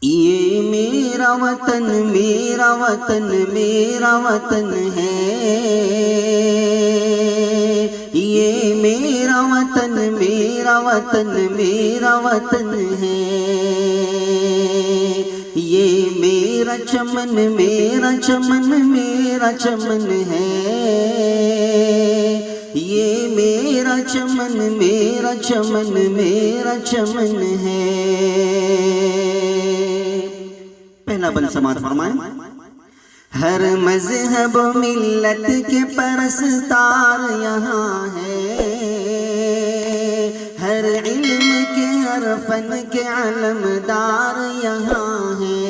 یہ میرا وطن میرا وطن میرا وطن ہے، یہ میرا وطن میرا وطن میرا وطن ہے، یہ میرا چمن میرا چمن میرا چمن ہے، یہ میرا چمن میرا چمن میرا چمن ہے۔ پہلا بند سماعت فرمائیں۔ ہر مذہب و ملت کے پرستار یہاں ہے، ہر علم کے ہر فن کے علمدار یہاں ہے،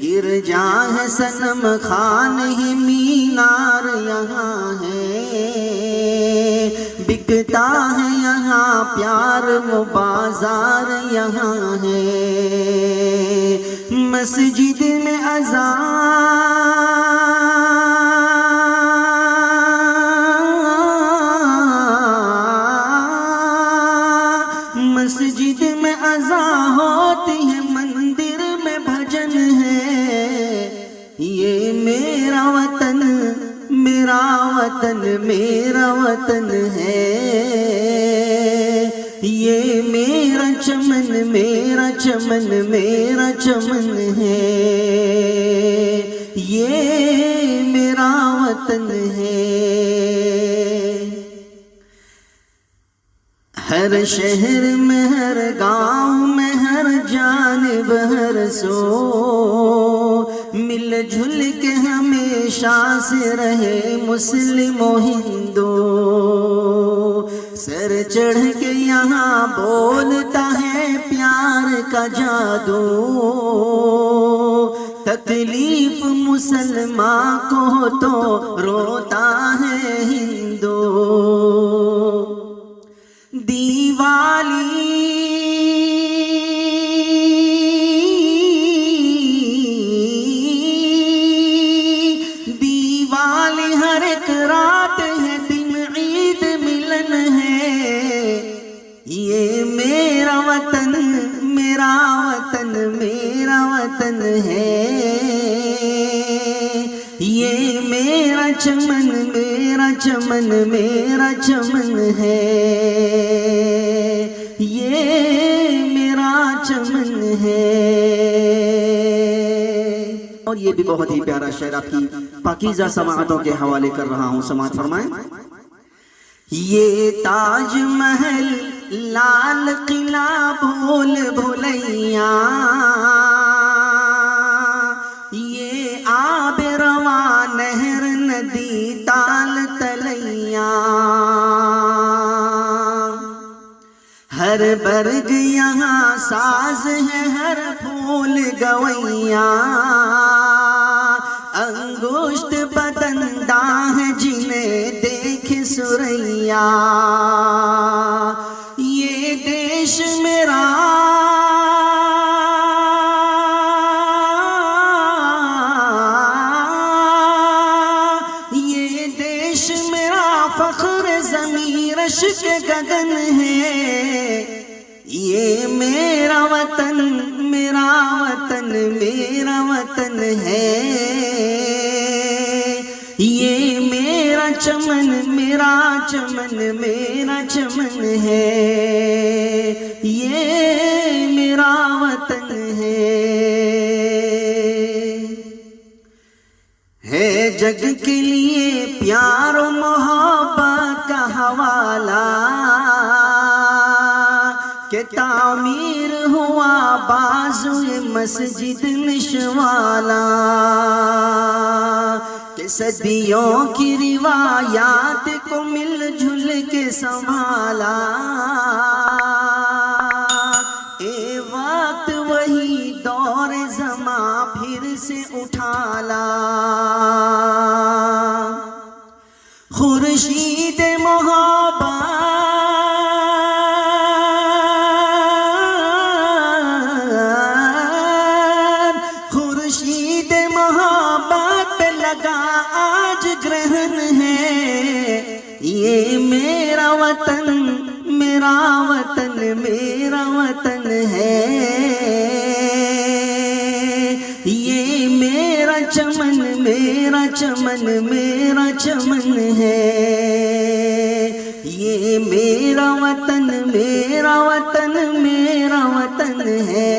گرجا ہے صنم خان ہے مینار یہاں ہے، بکتا ہے یہاں پیار و بازار یہاں ہے، مسجد میں اذان مسجد میں اذان ہوتی ہے، مندر میں بھجن ہے، یہ میرا وطن میرا وطن میرا وطن ہے، یہ میرا چمن میرا چمن میرا چمن ہے، یہ میرا وطن ہے۔ ہر شہر میں ہر گاؤں میں ہر جانب ہر سو مل جھل کے ہمیشہ سے رہے مسلم و ہندو، سر چڑھ کے یہاں بولتا ہے پیار کا جادو، تکلیف مسلمان کو تو روتا ہے ہندو، دیوالی دیوالی ہر ایک رات ہے، دن عید ملن ہے، یہ میرا وطن میرا وطن میرا وطن ہے، یہ میرا چمن میرا چمن میرا چمن ہے، یہ میرا چمن ہے۔ اور یہ بھی بہت ہی پیارا شعر آپ کی پاکیزہ سماعتوں کے حوالے کر رہا ہوں، سماعت فرمائیں۔ یہ تاج محل لال قلعہ بھول بھلیاں، یہ آب رواں نہر ندی تال تلیاں، ہر برگ یہاں ساز ہے ہر پھول گویاں، انگشت بدندہ ہے جنہیں دیکھ سریا، یہ دیش میرا یہ دیش میرا فخر ضمیر عشق گگن ہے، یہ میرا وطن میرا وطن میرا وطن ہے، یہ میرا چمن میرا چمن میرا چمن ہے، یہ میرا وطن ہے جگ کے لیے پیار و محبت کا حوالہ، کہ تعمیر ہوا بازوئے مسجد نشوالا، کہ صدیوں کی روایات کو مل جھل کے سنبھالا، اے وقت وہی دور زماں پھر سے اٹھالا، خورشید محبت خورشید محبت پہ لگا آج گرہن ہے، یہ میرا وطن میرا وطن میرا وطن ہے، چمن میرا چمن میرا چمن ہے، یہ میرا وطن میرا وطن میرا وطن ہے،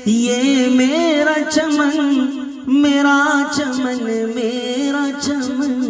یہ میرا چمن میرا چمن میرا چمن